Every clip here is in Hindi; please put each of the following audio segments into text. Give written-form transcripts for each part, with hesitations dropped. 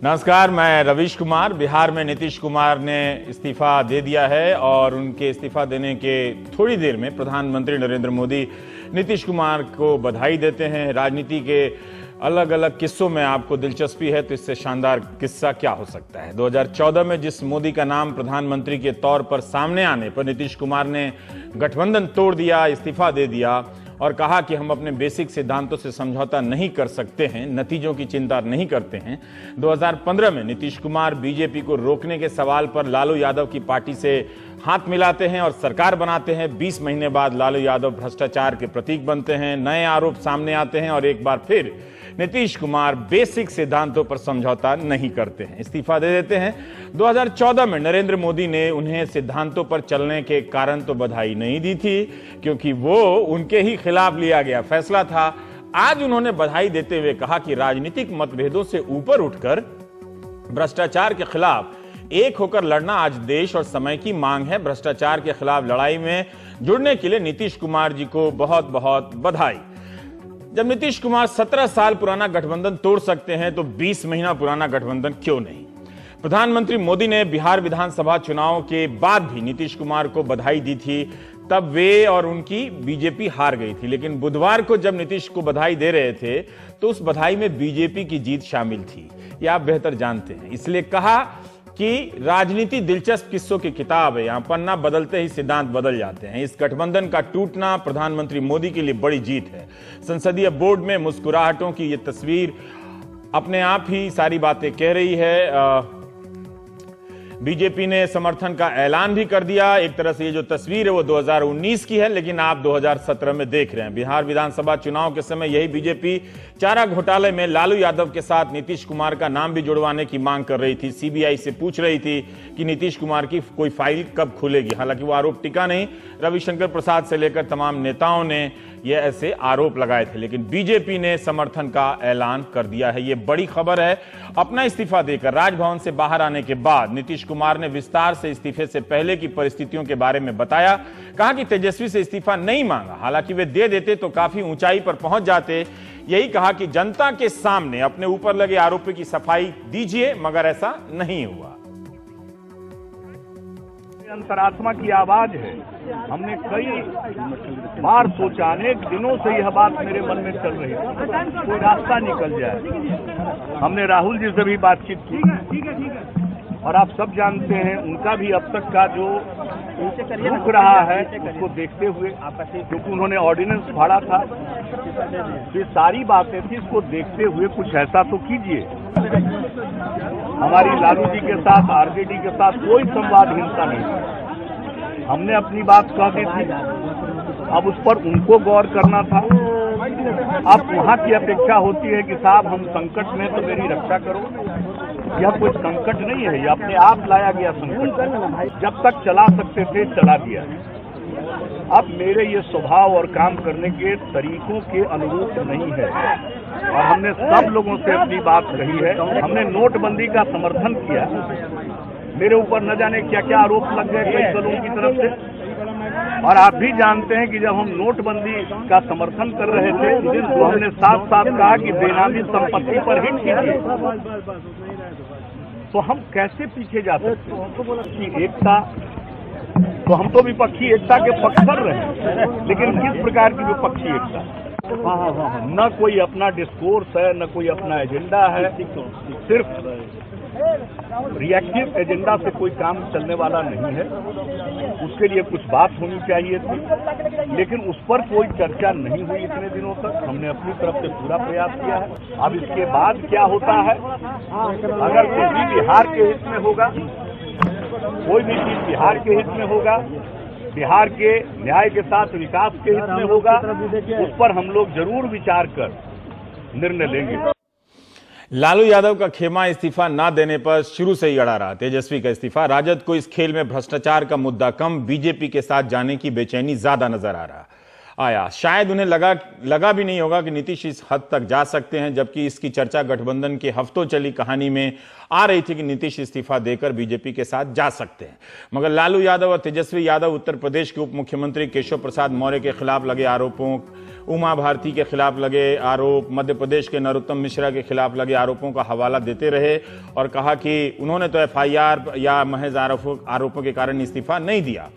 नमस्कार, मैं रवीश कुमार। बिहार में नीतीश कुमार ने इस्तीफा दे दिया है और उनके इस्तीफा देने के थोड़ी देर में प्रधानमंत्री नरेंद्र मोदी नीतीश कुमार को बधाई देते हैं। राजनीति के अलग अलग किस्सों में आपको दिलचस्पी है तो इससे शानदार किस्सा क्या हो सकता है। 2014 में जिस मोदी का नाम प्रधानमंत्री के तौर पर सामने आने पर नीतीश कुमार ने गठबंधन तोड़ दिया, इस्तीफा दे दिया और कहा कि हम अपने बेसिक सिद्धांतों से समझौता नहीं कर सकते हैं, नतीजों की चिंता नहीं करते हैं। 2015 में नीतीश कुमार बीजेपी को रोकने के सवाल पर लालू यादव की पार्टी से हाथ मिलाते हैं और सरकार बनाते हैं। 20 महीने बाद लालू यादव भ्रष्टाचार के प्रतीक बनते हैं, नए आरोप सामने आते हैं और एक बार फिर नीतीश कुमार बेसिक सिद्धांतों पर समझौता नहीं करते हैं, इस्तीफा दे देते हैं। 2014 में नरेंद्र मोदी ने उन्हें सिद्धांतों पर चलने के कारण तो बधाई नहीं दी थी, क्योंकि वो उनके ही खिलाफ लिया गया फैसला था। आज उन्होंने बधाई देते हुए कहा कि राजनीतिक मतभेदों से ऊपर उठकर भ्रष्टाचार के खिलाफ एक होकर लड़ना आज देश और समय की मांग है। भ्रष्टाचार के खिलाफ लड़ाई में जुड़ने के लिए नीतीश कुमार जी को बहुत बहुत बधाई। जब नीतीश कुमार 17 साल पुराना गठबंधन तोड़ सकते हैं तो 20 महीना पुराना गठबंधन क्यों नहीं। प्रधानमंत्री मोदी ने बिहार विधानसभा चुनाव के बाद भी नीतीश कुमार को बधाई दी थी, तब वे और उनकी बीजेपी हार गई थी। लेकिन बुधवार को जब नीतीश को बधाई दे रहे थे तो उस बधाई में बीजेपी की जीत शामिल थी, ये आप बेहतर जानते हैं। इसलिए कहा कि राजनीति दिलचस्प किस्सों की किताब है, यहां पन्ना बदलते ही सिद्धांत बदल जाते हैं। इस गठबंधन का टूटना प्रधानमंत्री मोदी के लिए बड़ी जीत है। संसदीय बोर्ड में मुस्कुराहटों की यह तस्वीर अपने आप ही सारी बातें कह रही है। बीजेपी ने समर्थन का ऐलान भी कर दिया। एक तरह से ये जो तस्वीर है वो 2019 की है, लेकिन आप 2017 में देख रहे हैं। बिहार विधानसभा चुनाव के समय यही बीजेपी चारा घोटाले में लालू यादव के साथ नीतीश कुमार का नाम भी जुड़वाने की मांग कर रही थी। सीबीआई से पूछ रही थी कि नीतीश कुमार की कोई फाइल कब खुलेगी। हालांकि वो आरोप टिका नहीं। रविशंकर प्रसाद से लेकर तमाम नेताओं ने ये ऐसे आरोप लगाए थे, लेकिन बीजेपी ने समर्थन का ऐलान कर दिया है। ये बड़ी खबर है। अपना इस्तीफा देकर राजभवन से बाहर आने के बाद नीतीश कुमार ने विस्तार से इस्तीफे से पहले की परिस्थितियों के बारे में बताया। कहा कि तेजस्वी से इस्तीफा नहीं मांगा, हालांकि वे दे देते तो काफी ऊंचाई पर पहुंच जाते। यही कहा कि जनता के सामने अपने ऊपर लगे आरोपों की सफाई दीजिए, मगर ऐसा नहीं हुआ। अंतरात्मा की आवाज है। हमने कई बार सोचा, अनेक दिनों से यह बात मेरे मन में चल रही थी, कोई रास्ता निकल जाए। हमने राहुल जी से भी बातचीत की और आप सब जानते हैं उनका भी अब तक का जो रुक रहा है उसको देखते हुए, क्योंकि उन्होंने ऑर्डिनेंस फाड़ा था, ये सारी बातें थी, इसको देखते हुए कुछ ऐसा तो कीजिए। हमारी लालू जी के साथ, आरजेडी के साथ कोई संवादहीनता नहीं। हमने अपनी बात कह दी थी, अब उस पर उनको गौर करना था। अब वहां की अपेक्षा होती है कि साहब हम संकट में तो मेरी रक्षा करो। यह कोई संकट नहीं है, यह अपने आप लाया गया संकट। जब तक चला सकते थे चला दिया। अब मेरे ये स्वभाव और काम करने के तरीकों के अनुरूप नहीं है और हमने सब लोगों से अपनी बात कही है। हमने नोटबंदी का समर्थन किया। मेरे ऊपर न जाने क्या क्या आरोप लग गए कई दलों की तरफ से, और आप भी जानते हैं कि जब हम नोटबंदी का समर्थन कर रहे थे तो हमने साफ साफ कहा कि बेनामी संपत्ति पर हिट कीजिए। तो हम कैसे पीछे जा सकते हैं कि एकता, तो हम तो विपक्षी एकता के पक्षधर रहे, लेकिन किस प्रकार की विपक्षी एकता? न कोई अपना डिस्कोर्स है, न कोई अपना एजेंडा है, सिर्फ रिएक्टिव एजेंडा से कोई काम चलने वाला नहीं है। उसके लिए कुछ बात होनी चाहिए थी, लेकिन उस पर कोई चर्चा नहीं हुई इतने दिनों तक। हमने अपनी तरफ से पूरा प्रयास किया है। अब इसके बाद क्या होता है, अगर कोई भी बिहार के हित में होगा, कोई भी चीज बिहार के हित में होगा, बिहार के न्याय के साथ विकास के हित में होगा, उस पर हम लोग जरूर विचार कर निर्णय लेंगे। लालू यादव का खेमा इस्तीफा ना देने पर शुरू से ही अड़ा रहा। तेजस्वी का इस्तीफा, राजद को इस खेल में भ्रष्टाचार का मुद्दा कम, बीजेपी के साथ जाने की बेचैनी ज्यादा नजर आ रहा। आया। शायद उन्हें लगा भी नहीं होगा कि नीतीश इस हद तक जा सकते हैं, जबकि इसकी चर्चा गठबंधन के हफ्तों चली कहानी में आ रही थी कि नीतीश इस्तीफा देकर बीजेपी के साथ जा सकते हैं। मगर लालू यादव और तेजस्वी यादव उत्तर प्रदेश के उप मुख्यमंत्री केशव प्रसाद मौर्य के खिलाफ लगे आरोपों, उमा भारती के खिलाफ लगे आरोप, मध्य प्रदेश के नरोत्तम मिश्रा के खिलाफ लगे आरोपों का हवाला देते रहे और कहा कि उन्होंने तो एफआईआर या महज आरोपों के कारण इस्तीफा नहीं दिया।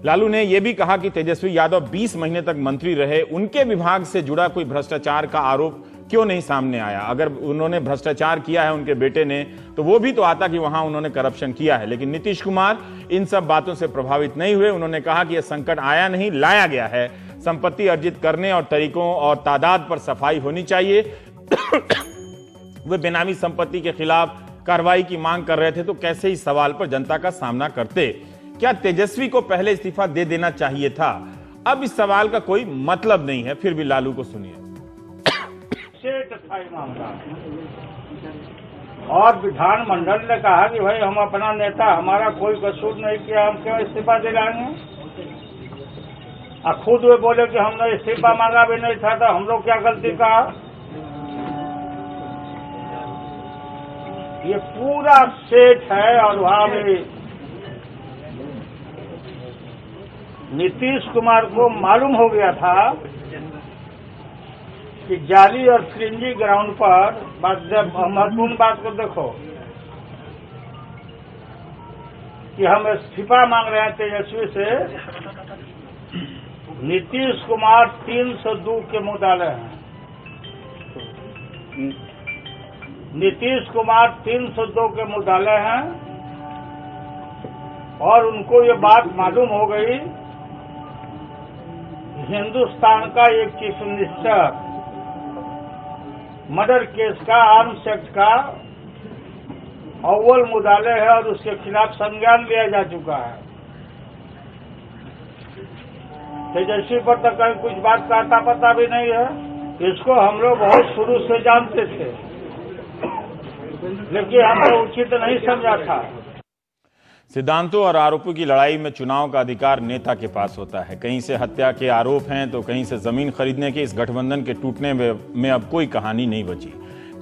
लालू ने यह भी कहा कि तेजस्वी यादव 20 महीने तक मंत्री रहे, उनके विभाग से जुड़ा कोई भ्रष्टाचार का आरोप क्यों नहीं सामने आया। अगर उन्होंने भ्रष्टाचार किया है उनके बेटे ने, तो वो भी तो आता कि वहां उन्होंने करप्शन किया है। लेकिन नीतीश कुमार इन सब बातों से प्रभावित नहीं हुए। उन्होंने कहा कि यह संकट आया नहीं, लाया गया है। संपत्ति अर्जित करने और तरीकों और तादाद पर सफाई होनी चाहिए। वे बेनामी संपत्ति के खिलाफ कार्रवाई की मांग कर रहे थे, तो कैसे इस सवाल पर जनता का सामना करते। क्या तेजस्वी को पहले इस्तीफा दे देना चाहिए था? अब इस सवाल का कोई मतलब नहीं है। फिर भी लालू को सुनिए। और विधानमंडल ने कहा कि भाई हम अपना नेता, हमारा कोई कसूर नहीं किया, हम क्यों इस्तीफा दिलाएंगे। और खुद वे बोले कि हमने इस्तीफा मांगा भी नहीं था, तो हम लोग क्या गलती कहा। ये पूरा सेट है। और वहां भी नीतीश कुमार को मालूम हो गया था कि जाली और फ्रिंजी ग्राउंड पर जब महत्वपूर्ण बात को देखो कि हम इस्तीफा मांग रहे हैं तेजस्वी से, नीतीश कुमार 302 के मुद्दाले हैं। नीतीश कुमार 302 के मुद्दाले हैं और उनको ये बात मालूम हो गई, हिंदुस्तान का एक चीफ मिनिस्टर मर्डर केस का, आर्म्स एक्ट का अव्वल मुद्दाले है और उसके खिलाफ संज्ञान लिया जा चुका है। तेजस्वी पर तो कहीं कुछ बात का अता पता भी नहीं है। इसको हम लोग बहुत शुरू से जानते थे, लेकिन हमने उचित नहीं समझा था। सिद्धांतों और आरोपों की लड़ाई में चुनाव का अधिकार नेता के पास होता है। कहीं से हत्या के आरोप हैं तो कहीं से जमीन खरीदने के। इस गठबंधन के टूटने में अब कोई कहानी नहीं बची।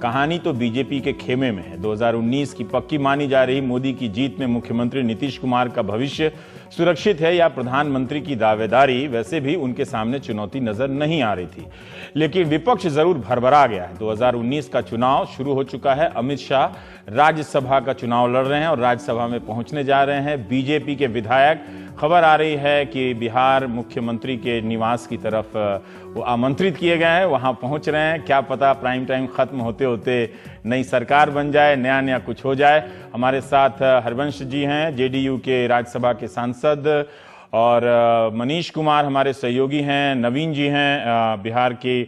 कहानी तो बीजेपी के खेमे में है। 2019 की पक्की मानी जा रही मोदी की जीत में मुख्यमंत्री नीतीश कुमार का भविष्य सुरक्षित है या प्रधानमंत्री की दावेदारी, वैसे भी उनके सामने चुनौती नजर नहीं आ रही थी। लेकिन विपक्ष जरूर भरभरा गया है। 2019 का चुनाव शुरू हो चुका है। अमित शाह राज्यसभा का चुनाव लड़ रहे हैं और राज्यसभा में पहुंचने जा रहे हैं। बीजेपी के विधायक, खबर आ रही है कि बिहार मुख्यमंत्री के निवास की तरफ वो आमंत्रित किए गए हैं, वहां पहुंच रहे हैं। क्या पता प्राइम टाइम खत्म होते होते नई सरकार बन जाए, नया कुछ हो जाए। हमारे साथ हरवंश जी हैं, जेडीयू के राज्यसभा के सांसद, और मनीष कुमार हमारे सहयोगी हैं, नवीन जी हैं, बिहार की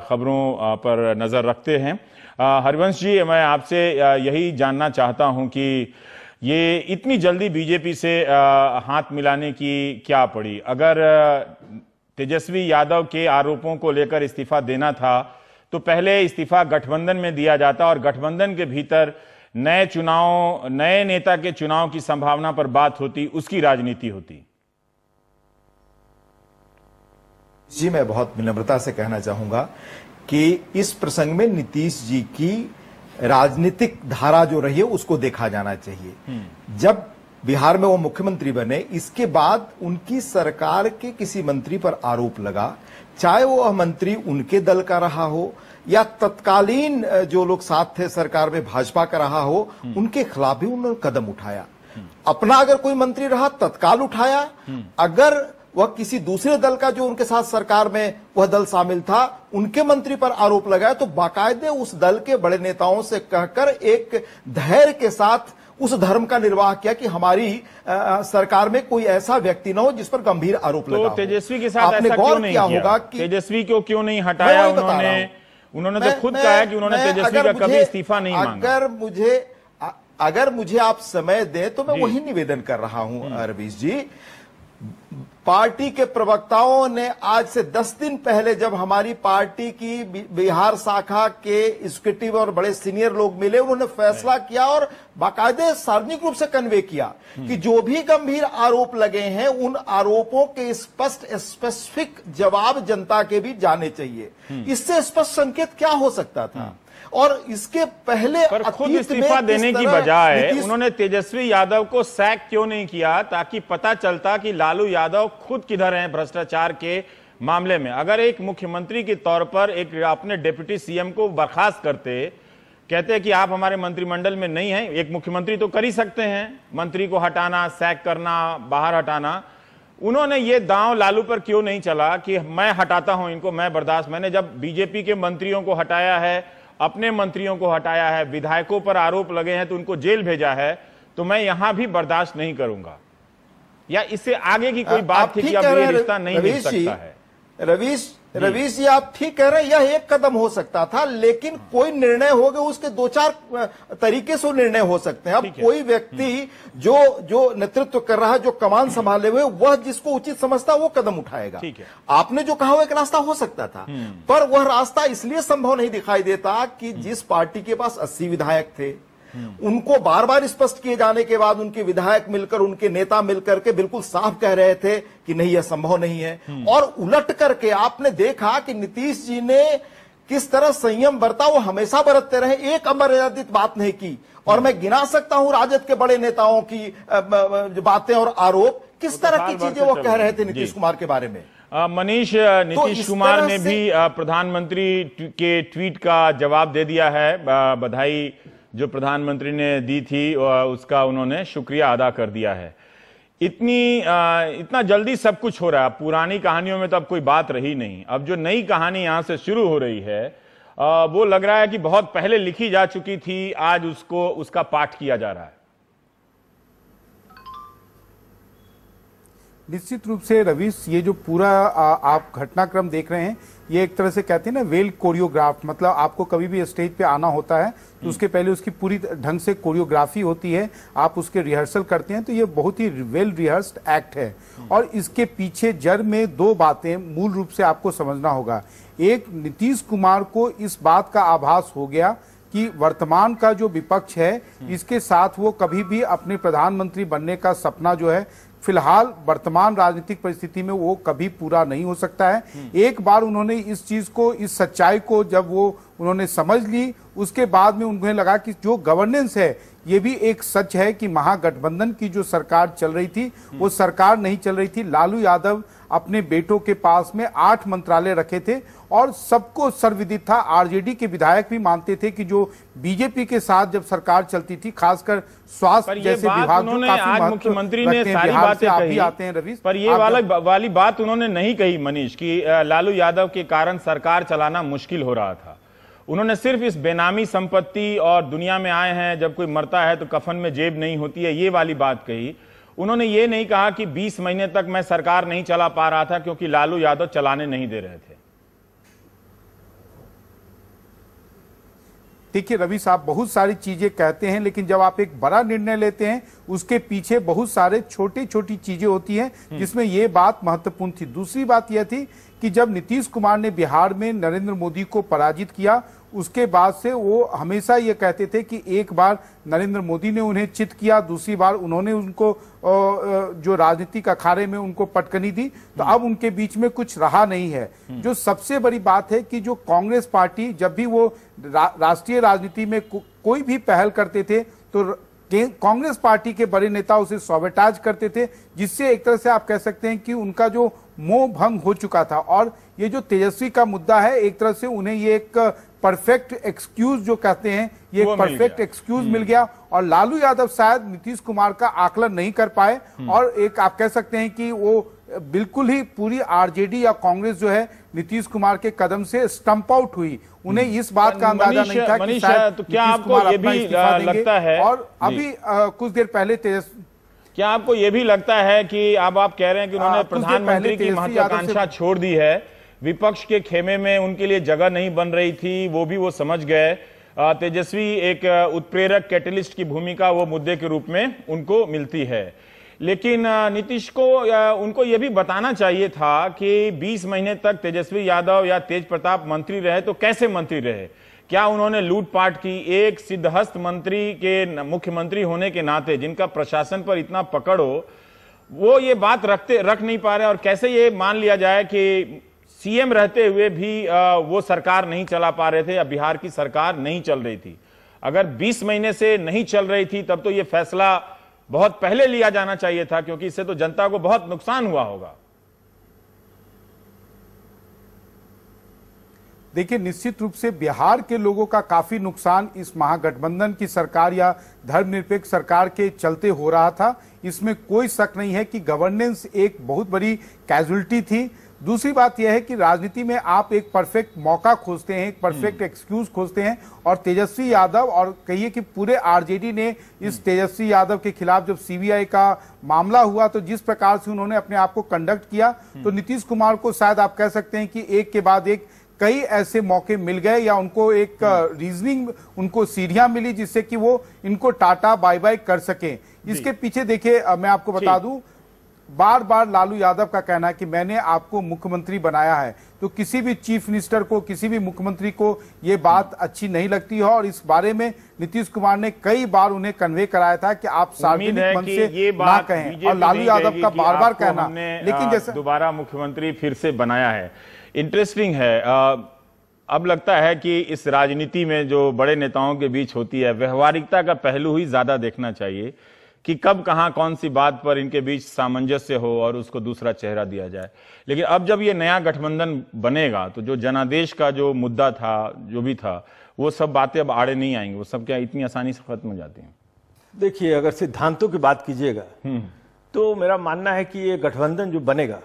खबरों पर नजर रखते हैं। हरवंश जी, मैं आपसे यही जानना चाहता हूं कि ये इतनी जल्दी बीजेपी से हाथ मिलाने की क्या पड़ी? अगर तेजस्वी यादव के आरोपों को लेकर इस्तीफा देना था तो पहले इस्तीफा गठबंधन में दिया जाता और गठबंधन के भीतर नए चुनाव, नए नेता के चुनाव की संभावना पर बात होती, उसकी राजनीति होती। जी, मैं बहुत विनम्रता से कहना चाहूंगा कि इस प्रसंग में नीतीश जी की राजनीतिक धारा जो रही है उसको देखा जाना चाहिए। जब बिहार में वो मुख्यमंत्री बने, इसके बाद उनकी सरकार के किसी मंत्री पर आरोप लगा, चाहे वो मंत्री उनके दल का रहा हो या तत्कालीन जो लोग साथ थे सरकार में भाजपा का रहा हो, उनके खिलाफ भी उन्होंने कदम उठाया। अपना अगर कोई मंत्री रहा तत्काल उठाया, अगर वह किसी दूसरे दल का जो उनके साथ सरकार में वह दल शामिल था उनके मंत्री पर आरोप लगाया तो बाकायदे उस दल के बड़े नेताओं से कहकर एक धैर्य के साथ उस धर्म का निर्वाह किया कि हमारी सरकार में कोई ऐसा व्यक्ति न हो जिस पर गंभीर आरोप लगा। तो तेजस्वी के साथ ऐसा क्यों नहीं किया? तेजस्वी को क्यों नहीं हटाया उन्होंने तो खुद कहा है कि उन्होंने तेजस्वी का कभी इस्तीफा नहीं मांगा। अगर मुझे आप समय दें तो मैं वही निवेदन कर रहा हूं रवीश जी। पार्टी के प्रवक्ताओं ने आज से 10 दिन पहले जब हमारी पार्टी की बिहार शाखा के एग्जीक्यूटिव और बड़े सीनियर लोग मिले, उन्होंने फैसला किया और बाकायदे सार्वजनिक रूप से कन्वे किया कि जो भी गंभीर आरोप लगे हैं उन आरोपों के स्पष्ट स्पेसिफिक जवाब जनता के भी जाने चाहिए। इससे स्पष्ट संकेत क्या हो सकता था? और इसके पहले पर खुद इस्तीफा देने की बजाय उन्होंने तेजस्वी यादव को सैक क्यों नहीं किया, ताकि पता चलता कि लालू यादव खुद किधर हैं भ्रष्टाचार के मामले में। अगर एक मुख्यमंत्री के तौर पर एक अपने डिप्टी सीएम को बर्खास्त करते, कहते कि आप हमारे मंत्रिमंडल में नहीं हैं, एक मुख्यमंत्री तो कर ही सकते हैं मंत्री को हटाना, सैक करना, बाहर हटाना। उन्होंने ये दांव लालू पर क्यों नहीं चला कि मैं हटाता हूं इनको, मैं बर्दाश्त। मैंने जब बीजेपी के मंत्रियों को हटाया है, अपने मंत्रियों को हटाया है, विधायकों पर आरोप लगे हैं तो उनको जेल भेजा है, तो मैं यहां भी बर्दाश्त नहीं करूंगा। या इससे आगे की कोई बात थी कि अब ये रिश्ता नहीं मिल सकता है? रवीश जी, आप ठीक कह रहे हैं, यह एक कदम हो सकता था, लेकिन कोई निर्णय हो गया उसके 2-4 तरीके से निर्णय हो सकते हैं। अब कोई व्यक्ति जो नेतृत्व कर रहा है, जो कमान संभाले हुए, वह जिसको उचित समझता वो कदम उठाएगा। आपने जो कहा वो एक रास्ता हो सकता था, पर वह रास्ता इसलिए संभव नहीं दिखाई देता कि जिस पार्टी के पास 80 विधायक थे, उनको बार बार स्पष्ट किए जाने के बाद उनके विधायक मिलकर, उनके नेता मिलकर के बिल्कुल साफ कह रहे थे कि नहीं, यह संभव नहीं है। और उलट करके आपने देखा कि नीतीश जी ने किस तरह संयम बरता, वो हमेशा बरतते रहे, एक अमर्यादित बात नहीं की। और मैं गिना सकता हूं राजद के बड़े नेताओं की बातें और आरोप, किस तरह की चीजें वो कह रहे थे नीतीश कुमार के बारे में। मनीष, नीतीश कुमार ने भी प्रधानमंत्री के ट्वीट का जवाब दे दिया है। बधाई जो प्रधानमंत्री ने दी थी उसका उन्होंने शुक्रिया अदा कर दिया है। इतना जल्दी सब कुछ हो रहा है। पुरानी कहानियों में तो अब कोई बात रही नहीं। अब जो नई कहानी यहां से शुरू हो रही है वो लग रहा है कि बहुत पहले लिखी जा चुकी थी, आज उसका पाठ किया जा रहा है। निश्चित रूप से रवीश, ये जो पूरा आप घटनाक्रम देख रहे हैं, ये एक तरह से कहते हैं ना वेल कोरियोग्राफ। मतलब आपको कभी भी स्टेज पे आना होता है तो उसके पहले उसकी पूरी ढंग से कोरियोग्राफी होती है, आप उसके रिहर्सल करते हैं, तो ये बहुत ही वेल रिहर्स्ड एक्ट है। और इसके पीछे जड़ में 2 बातें मूल रूप से आपको समझना होगा। एक, नीतीश कुमार को इस बात का आभास हो गया कि वर्तमान का जो विपक्ष है, इसके साथ वो कभी भी अपने प्रधानमंत्री बनने का सपना जो है फिलहाल वर्तमान राजनीतिक परिस्थिति में वो कभी पूरा नहीं हो सकता है। एक बार उन्होंने इस चीज को, इस सच्चाई को जब वो उन्होंने समझ ली, उसके बाद में उन्हें लगा कि जो गवर्नेंस है ये भी एक सच है कि महागठबंधन की जो सरकार चल रही थी वो सरकार नहीं चल रही थी। लालू यादव अपने बेटों के पास में 8 मंत्रालय रखे थे और सबको सर्वविदित था, आरजेडी के विधायक भी मानते थे कि जो बीजेपी के साथ जब सरकार चलती थी, खासकर स्वास्थ्य जैसे विभाग जो काफी आज मुख्यमंत्री ने सारी बातें कही, आते हैं रवीश, पर ये वाली बात उन्होंने नहीं कही मनीष कि लालू यादव के कारण सरकार चलाना मुश्किल हो रहा था। उन्होंने सिर्फ इस बेनामी संपत्ति और दुनिया में आए हैं, जब कोई मरता है तो कफन में जेब नहीं होती है, ये वाली बात कही। उन्होंने ये नहीं कहा कि 20 महीने तक मैं सरकार नहीं चला पा रहा था क्योंकि लालू यादव चलाने नहीं दे रहे थे। देखिए रवि साहब, बहुत सारी चीजें कहते हैं, लेकिन जब आप एक बड़ा निर्णय लेते हैं उसके पीछे बहुत सारे छोटी छोटी चीजें होती हैं, जिसमें यह बात महत्वपूर्ण थी। दूसरी बात यह थी कि जब नीतीश कुमार ने बिहार में नरेंद्र मोदी को पराजित किया, उसके बाद से वो हमेशा ये कहते थे कि एक बार नरेंद्र मोदी ने उन्हें चित किया, दूसरी बार उन्होंने उनको जो राजनीतिक अखाड़े में उनको पटकनी दी, तो अब उनके बीच में कुछ रहा नहीं है। जो सबसे बड़ी बात है कि जो कांग्रेस पार्टी जब भी वो राष्ट्रीय राजनीति में कोई भी पहल करते थे तो कांग्रेस पार्टी के बड़े नेता उसे सौबेटाज करते थे, जिससे एक तरह से आप कह सकते हैं कि उनका जो मोह भंग हो चुका था। और ये जो तेजस्वी का मुद्दा है, एक तरह से उन्हें ये एक परफेक्ट एक्सक्यूज जो कहते हैं, ये एक परफेक्ट एक्सक्यूज मिल गया। और लालू यादव शायद नीतीश कुमार का आकलन नहीं कर पाए, और एक आप कह सकते हैं कि वो बिल्कुल ही पूरी आरजेडी या कांग्रेस जो है नीतीश कुमार के कदम से स्टंप आउट हुई। उन्हें इस बात का अंदाजा नहीं था कि शायद तो क्या आपको ये भी लगता है, और अभी कुछ देर पहले क्या आपको ये भी लगता है कि अब आप कह रहे हैं कि उन्होंने प्रधानमंत्री की महत्वाकांक्षा छोड़ दी है, विपक्ष के खेमे में उनके लिए जगह नहीं बन रही थी, वो भी वो समझ गए। तेजस्वी एक उत्प्रेरक कैटलिस्ट की भूमिका वो मुद्दे के रूप में उनको मिलती है। लेकिन नीतीश को उनको यह भी बताना चाहिए था कि 20 महीने तक तेजस्वी यादव या तेज प्रताप मंत्री रहे तो कैसे मंत्री रहे, क्या उन्होंने लूटपाट की? एक सिद्धहस्त मंत्री के मुख्यमंत्री होने के नाते जिनका प्रशासन पर इतना पकड़ हो, वो ये बात रख नहीं पा रहे, और कैसे ये मान लिया जाए कि सीएम रहते हुए भी वो सरकार नहीं चला पा रहे थे या बिहार की सरकार नहीं चल रही थी। अगर 20 महीने से नहीं चल रही थी तब तो ये फैसला बहुत पहले लिया जाना चाहिए था, क्योंकि इससे तो जनता को बहुत नुकसान हुआ होगा। देखिए, निश्चित रूप से बिहार के लोगों का काफी नुकसान इस महागठबंधन की सरकार या धर्मनिरपेक्ष सरकार के चलते हो रहा था। इसमें कोई शक नहीं है कि गवर्नेंस एक बहुत बड़ी कैजुअलिटी थी। दूसरी बात यह है कि राजनीति में आप एक परफेक्ट मौका खोजते हैं, एक परफेक्ट एक्सक्यूज खोजते हैं, और तेजस्वी यादव और कहिए कि पूरे आरजेडी ने इस तेजस्वी यादव के खिलाफ जब सीबीआई का मामला हुआ तो जिस प्रकार से उन्होंने अपने आप को कंडक्ट किया, तो नीतीश कुमार को शायद आप कह सकते हैं कि एक के बाद एक कई ऐसे मौके मिल गए या उनको एक रीजनिंग, उनको सीढ़ियां मिली जिससे कि वो इनको टाटा बाय बाय कर सके। इसके पीछे देखिए, मैं आपको बता दूं, बार बार लालू यादव का कहना है कि मैंने आपको मुख्यमंत्री बनाया है, तो किसी भी चीफ मिनिस्टर को, किसी भी मुख्यमंत्री को ये बात अच्छी नहीं लगती है, और इस बारे में नीतीश कुमार ने कई बार उन्हें कन्वे कराया था कि आप सार्वजनिक मंच से ये ना कहें, और लालू यादव का बार बार कहना, लेकिन जैसे दोबारा मुख्यमंत्री फिर से बनाया है। इंटरेस्टिंग है। अब लगता है कि इस राजनीति में जो बड़े नेताओं के बीच होती है, व्यवहारिकता का पहलू ही ज्यादा देखना चाहिए कि कब कहां कौन सी बात पर इनके बीच सामंजस्य हो और उसको दूसरा चेहरा दिया जाए। लेकिन अब जब ये नया गठबंधन बनेगा तो जो जनादेश का जो मुद्दा था, जो भी था, वो सब बातें अब आड़े नहीं आएंगी। वो सब क्या इतनी आसानी से खत्म हो जाती हैं? देखिए, अगर सिद्धांतों की बात कीजिएगा तो मेरा मानना है कि ये गठबंधन जो बनेगा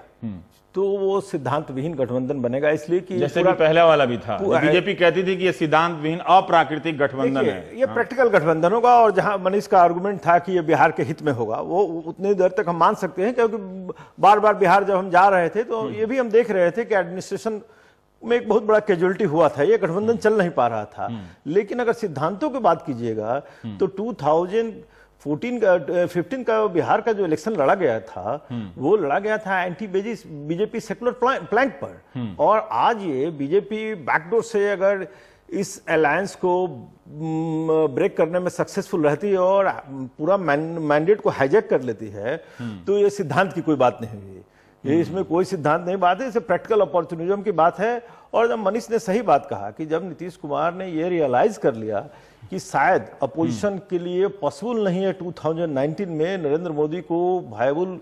तो वो सिद्धांत विहीन गठबंधन बनेगा, इसलिए कि जैसे कि पहला वाला भी था, बीजेपी कहती थी कि ये सिद्धांत विहीन अप्राकृतिक गठबंधन है। ये प्रैक्टिकल गठबंधन होगा, और जहां मनीष का आर्गुमेंट था कि ये बिहार के हित में होगा, वो उतनी देर तक हम मान सकते हैं, क्योंकि बार बार बिहार जब हम जा रहे थे तो ये भी हम देख रहे थे कि एडमिनिस्ट्रेशन में एक बहुत बड़ा कैजुअलिटी हुआ था, ये गठबंधन चल नहीं पा रहा था। लेकिन अगर सिद्धांतों की बात कीजिएगा तो 2015 का बिहार का जो इलेक्शन लड़ा गया था, वो लड़ा गया था एंटी बीजेपी सेकुलर प्लैंक पर, और आज ये बीजेपी बैकडोर से अगर इस अलायंस को ब्रेक करने में सक्सेसफुल रहती है और पूरा मैंडेट को हाईजैक कर लेती है, तो ये सिद्धांत की कोई बात नहीं हुई। ये इसमें कोई सिद्धांत नहीं बात है, इसे प्रैक्टिकल अपॉर्चुनिज्म की बात है। और जब मनीष ने सही बात कहा कि जब नीतीश कुमार ने ये रियलाइज कर लिया कि शायद अपोजिशन के लिए पॉसिबल नहीं है 2019 में नरेंद्र मोदी को वायबल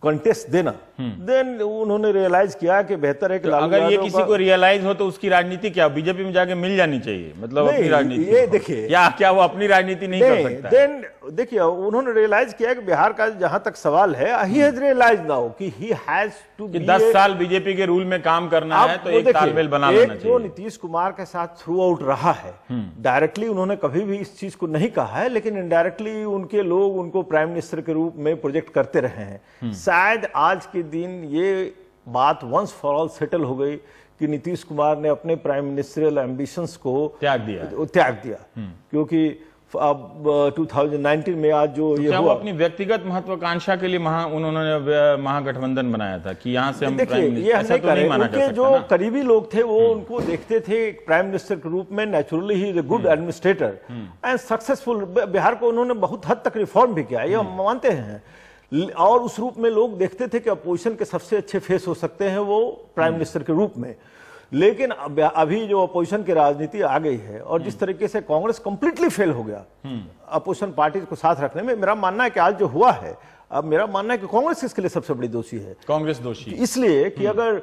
कंटेस्ट देना, देन उन्होंने रियलाइज किया कि बेहतर है कि अगर ये किसी को रियलाइज हो तो उसकी राजनीति क्या, बीजेपी में जाके मिल जानी चाहिए, मतलब अपनी राजनीति। ये देखिए, क्या वो अपनी राजनीति नहीं कर सकता? देन देखिए, उन्होंने रियलाइज किया कि बिहार का जहां तक सवाल है, ही हैज रियलाइज नाउ कि ही हैज टू 10 साल बीजेपी के रूल में काम करना है, तो एक तालमेल बना लेना चाहिए। जो नीतीश कुमार के साथ थ्रू आउट रहा है, डायरेक्टली उन्होंने कभी भी इस चीज को नहीं कहा है, लेकिन इनडायरेक्टली उनके लोग उनको प्राइम मिनिस्टर के रूप में प्रोजेक्ट करते रहे हैं। शायद आज के दिन ये बात वंस फॉर ऑल सेटल हो गई कि नीतीश कुमार ने अपने प्राइम मिनिस्ट्रियल एम्बिशंस को त्याग दिया, क्योंकि अब 2019 में आज जो ये हुआ, अपनी व्यक्तिगत महत्वाकांक्षा के लिए उन्होंने महागठबंधन बनाया था कि यहां से हम देखिए, ये हम नहीं कर रहे। उनके जो करीबी लोग थे वो उनको देखते थे प्राइम मिनिस्टर के रूप में, naturally he is a good administrator and successful. Bihar को उन्होंने बहुत हद तक रिफॉर्म भी किया, ये हम मानते हैं, और उस रूप में लोग देखते थे कि अपोजिशन के सबसे अच्छे फेस हो सकते हैं वो प्राइम मिनिस्टर के रूप में। लेकिन अभी जो अपोजिशन की राजनीति आ गई है और जिस तरीके से कांग्रेस कंप्लीटली फेल हो गया अपोजिशन पार्टी को साथ रखने में, मेरा मानना है कि आज जो हुआ है, अब मेरा मानना है कि कांग्रेस इसके लिए सबसे बड़ी दोषी है। कांग्रेस दोषी इसलिए कि अगर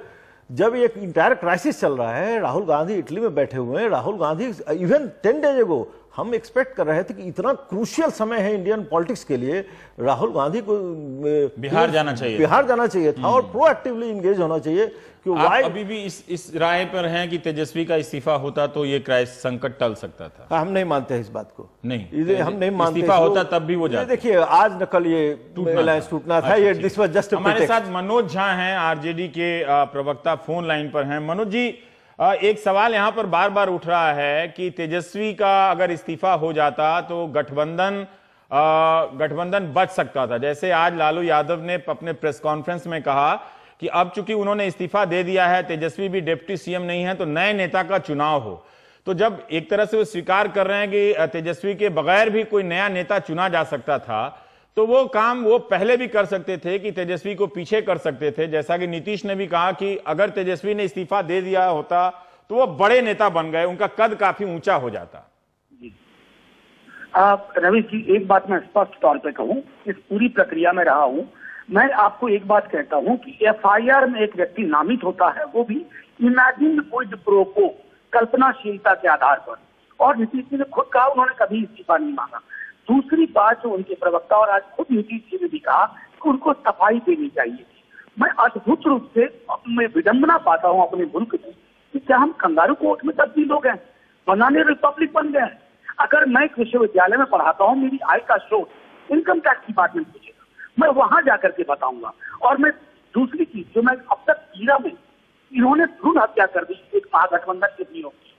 जब एक इंटायर क्राइसिस चल रहा है, राहुल गांधी इटली में बैठे हुए हैं, Rahul Gandhi even 10 days ago हम एक्सपेक्ट कर रहे थे कि इतना क्रूशियल समय है इंडियन पॉलिटिक्स के लिए, राहुल गांधी को बिहार जाना चाहिए था और प्रोएक्टिवली इंगेज होना चाहिए। कि आप अभी भी इस राय पर हैं कि तेजस्वी का इस्तीफा होता तो ये क्राइसिस संकट टल सकता था? हम नहीं मानते हैं इस बात को, नहीं हम नहीं मानते। इस्तीफा होता तब भी वो जाता। देखिए, आज न कल ये अलायंस टूटना था, ये दिस वाज जस्ट अ हमारे साथ मनोज झा हैं, आरजेडी के प्रवक्ता, फोन लाइन पर हैं। मनोज जी, एक सवाल यहां पर बार बार उठ रहा है कि तेजस्वी का अगर इस्तीफा हो जाता तो गठबंधन गठबंधन बच सकता था। जैसे आज लालू यादव ने अपने प्रेस कॉन्फ्रेंस में कहा कि अब चूंकि उन्होंने इस्तीफा दे दिया है, तेजस्वी भी डिप्टी सीएम नहीं है, तो नए नेता का चुनाव हो। तो जब एक तरह से वो स्वीकार कर रहे हैं कि तेजस्वी के बगैर भी कोई नया नेता चुना जा सकता था, तो वो काम वो पहले भी कर सकते थे कि तेजस्वी को पीछे कर सकते थे। जैसा कि नीतीश ने भी कहा कि अगर तेजस्वी ने इस्तीफा दे दिया होता तो वो बड़े नेता बन गए, उनका कद काफी ऊंचा हो जाता। रवि जी, एक बात मैं स्पष्ट तौर पे कहूं, इस पूरी प्रक्रिया में रहा हूं, मैं आपको एक बात कहता हूं कि एफआईआर में एक व्यक्ति नामित होता है, वो भी इमेजिन क्विड प्रो को, कल्पनाशीलता के आधार पर, और नीतीश जी ने खुद कहा उन्होंने कभी इस्तीफा नहीं मांगा। दूसरी बात जो उनके प्रवक्ता और आज खुद नीतीश जी ने भी कहा कि उनको सफाई देनी चाहिए। मैं अद्भुत रूप से मैं विडंबना पाता हूं अपने मुल्क में कि क्या हम कंगारू कोर्ट में तब्दील हो गए, बनाने रिपब्लिक बन गए। अगर मैं एक विश्वविद्यालय में पढ़ाता हूं, मेरी आय का स्रोत इनकम टैक्स डिपार्टमेंट पूछेगा, मैं वहां जाकर के बताऊंगा। और मैं दूसरी चीज जो मैं अब तक कीड़ा में इन्होंने भ्रूण हत्या कर दी एक महागठबंधन के नियोग की,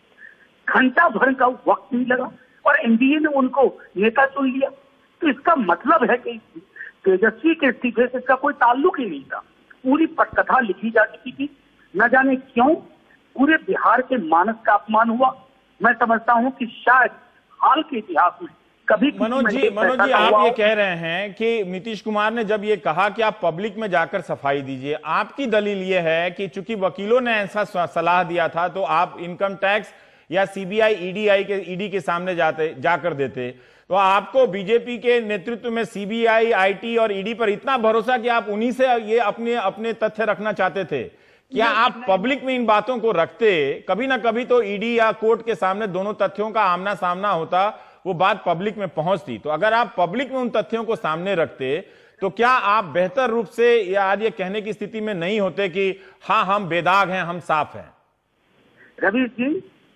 घंटा भर का वक्त नहीं लगा और एनडीए ने उनको नेता चुन लिया। तो इसका मतलब है कि तेजस्वी के इस्तीफे से इसका कोई ताल्लुक ही नहीं था। पूरी पटकथा लिखी जा चुकी थी, न जाने क्यों पूरे बिहार के मानस का अपमान हुआ। मैं समझता हूं कि शायद हाल के इतिहास में कभी मनोज जी आप ये कह रहे हैं कि नीतीश कुमार ने जब ये कहा कि आप पब्लिक में जाकर सफाई दीजिए, आपकी दलील ये है कि चूंकि वकीलों ने ऐसा सलाह दिया था तो आप इनकम टैक्स या सीबीआई ईडी के सामने जाकर देते। तो आपको बीजेपी के नेतृत्व में सीबीआई, आईटी और ईडी पर इतना भरोसा कि आप उन्हीं से ये अपने तथ्य रखना चाहते थे। क्या आप पब्लिक में इन बातों को रखते, कभी ना कभी तो ईडी या कोर्ट के सामने दोनों तथ्यों का आमना सामना होता, वो बात पब्लिक में पहुंचती। तो अगर आप पब्लिक में उन तथ्यों को सामने रखते तो क्या आप बेहतर रूप से या आज ये कहने की स्थिति में नहीं होते कि हाँ हम बेदाग हैं, हम साफ हैं? रवि जी,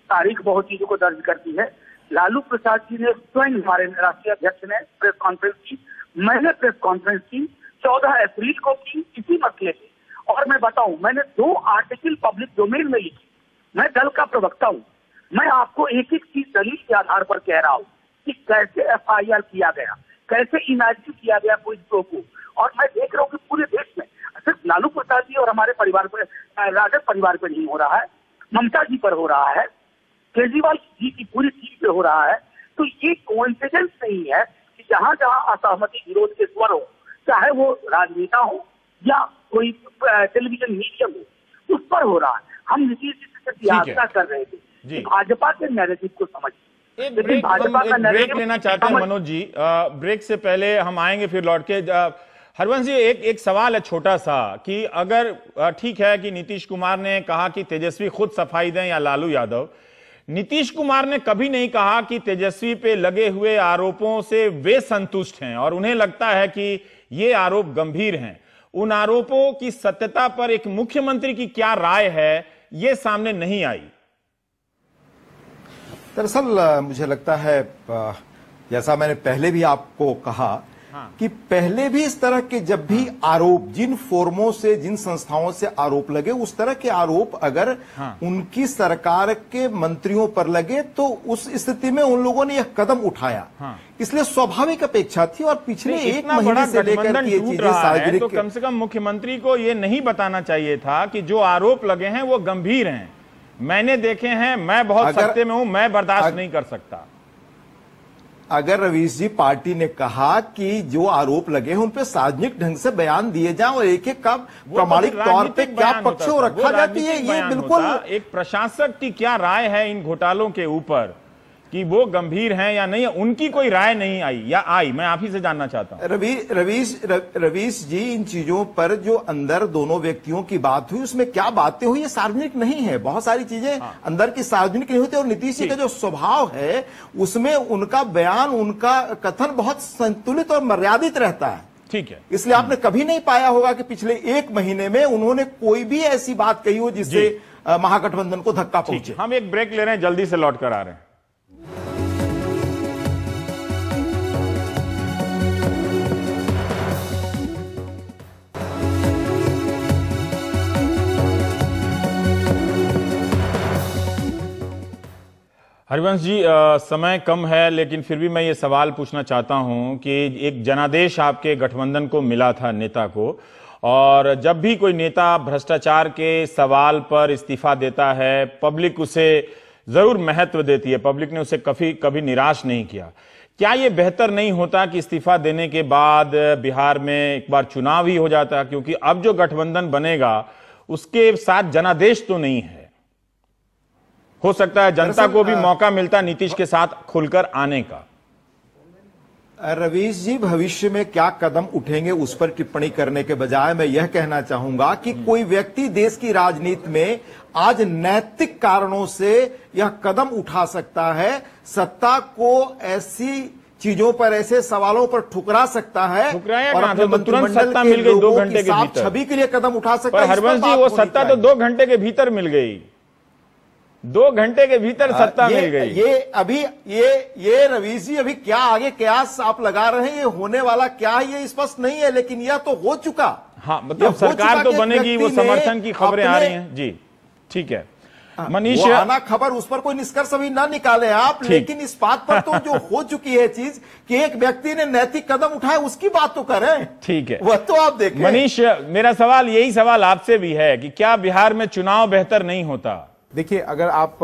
तारीख बहुत चीजों को दर्ज करती है। लालू प्रसाद जी ने स्वयं, हमारे राष्ट्रीय अध्यक्ष ने प्रेस कॉन्फ्रेंस की, मैंने प्रेस कॉन्फ्रेंस की 14 अप्रैल को की इसी मसले पे। और मैं बताऊं, मैंने 2 आर्टिकल पब्लिक डोमेन में लिखी। मैं दल का प्रवक्ता हूं, मैं आपको एक एक चीज दलील के आधार पर कह रहा हूं कि कैसे एफआईआर किया गया, कैसे इमेजिन किया गया कोई को। और मैं देख रहा हूं कि पूरे देश में सिर्फ लालू प्रसाद जी और हमारे परिवार पर, राजद परिवार पर नहीं हो रहा है, ममता जी पर हो रहा है, केजरीवाल जी की पूरी टीम पे हो रहा है। तो ये कोइंसिडेंस नहीं है कि जहां जहां असहमति, विरोध के स्वर हो, चाहे वो राजनेता हो या कोई टेलीविजन मीडियम हो, उस पर हो रहा है। हम नीतीश जी से याचना कर रहे थे कि भाजपा के नैरेटिव को समझिए। एक ब्रेक लेना चाहते हैं मनोज जी। ब्रेक से पहले हम आएंगे फिर लौट के। हरवंश जी, एक सवाल है छोटा सा कि अगर ठीक है कि नीतीश कुमार ने कहा कि तेजस्वी खुद सफाई दें या लालू यादव, नीतीश कुमार ने कभी नहीं कहा कि तेजस्वी पे लगे हुए आरोपों से वे संतुष्ट हैं और उन्हें लगता है कि ये आरोप गंभीर हैं। उन आरोपों की सत्यता पर एक मुख्यमंत्री की क्या राय है, ये सामने नहीं आई। दरअसल मुझे लगता है, जैसा मैंने पहले भी आपको कहा, कि पहले भी इस तरह के जब भी आरोप, जिन फोरमों से, जिन संस्थाओं से आरोप लगे, उस तरह के आरोप अगर उनकी सरकार के मंत्रियों पर लगे तो उस स्थिति में उन लोगों ने यह कदम उठाया। इसलिए स्वाभाविक अपेक्षा थी। और पिछले एक महीने से लेकर के ये चीजें सार्वजनिक, तो कम से कम मुख्यमंत्री को ये नहीं बताना चाहिए था कि जो आरोप लगे हैं वो गंभीर हैं, मैंने देखे हैं, मैं बहुत सत्य में हूं, मैं बर्दाश्त नहीं कर सकता। अगर रवीश जी, पार्टी ने कहा कि जो आरोप लगे हैं उन पे सार्वजनिक ढंग से बयान दिए जाएं और एक एक का प्रमाणिक तौर पे क्या पक्षों रखा जाती है, ये बिल्कुल एक प्रशासक की क्या राय है इन घोटालों के ऊपर कि वो गंभीर हैं या नहीं, उनकी कोई राय नहीं आई या आई, मैं आप ही से जानना चाहता हूं। रवीश जी, इन चीजों पर जो अंदर दोनों व्यक्तियों की बात हुई, उसमें क्या बातें हुई, ये सार्वजनिक नहीं है। बहुत सारी चीजें अंदर की सार्वजनिक नहीं होती। और नीतीश जी का जो स्वभाव है उसमें उनका बयान, उनका कथन बहुत संतुलित और मर्यादित रहता है। ठीक है, इसलिए आपने कभी नहीं पाया होगा कि पिछले एक महीने में उन्होंने कोई भी ऐसी बात कही हो जिससे महागठबंधन को धक्का पहुंचे। हम एक ब्रेक ले रहे हैं, जल्दी से लौट कर आ रहे हैं। हरिवंश जी, समय कम है लेकिन फिर भी मैं ये सवाल पूछना चाहता हूं कि एक जनादेश आपके गठबंधन को मिला था नेता को, और जब भी कोई नेता भ्रष्टाचार के सवाल पर इस्तीफा देता है पब्लिक उसे जरूर महत्व देती है, पब्लिक ने उसे कभी निराश नहीं किया। क्या ये बेहतर नहीं होता कि इस्तीफा देने के बाद बिहार में एक बार चुनाव ही हो जाता, क्योंकि अब जो गठबंधन बनेगा उसके साथ जनादेश तो नहीं है, हो सकता है जनता को भी मौका मिलता नीतीश के साथ खुलकर आने का। रवीश जी, भविष्य में क्या कदम उठेंगे उस पर टिप्पणी करने के बजाय मैं यह कहना चाहूंगा कि कोई व्यक्ति देश की राजनीति में आज नैतिक कारणों से यह कदम उठा सकता है, सत्ता को ऐसी चीजों पर, ऐसे सवालों पर ठुकरा सकता है और अपने तुरंत सत्ता मिल गई 2 घंटे के भीतर, छवि के लिए कदम उठा सकता है। हरवंश जी, वो सत्ता तो 2 घंटे के भीतर मिल गई, 2 घंटे के भीतर सत्ता मिल गई। ये रवीश जी, अभी क्या आगे कयास आप लगा रहे हैं, ये होने वाला क्या है ये स्पष्ट नहीं है, लेकिन यह तो हो चुका। हाँ, मतलब सरकार तो बनेगी, वो समर्थन की खबरें आ रही हैं जी, ठीक है। मनीष, आना खबर, उस पर कोई निष्कर्ष अभी ना निकाले आप, लेकिन इस बात पर तो जो हो चुकी है चीज कि एक व्यक्ति ने नैतिक कदम उठाया, उसकी बात तो करें। ठीक है, वह तो आप देखें। मनीष, मेरा सवाल, यही सवाल आपसे भी है कि क्या बिहार में चुनाव बेहतर नहीं होता? देखिए, अगर आप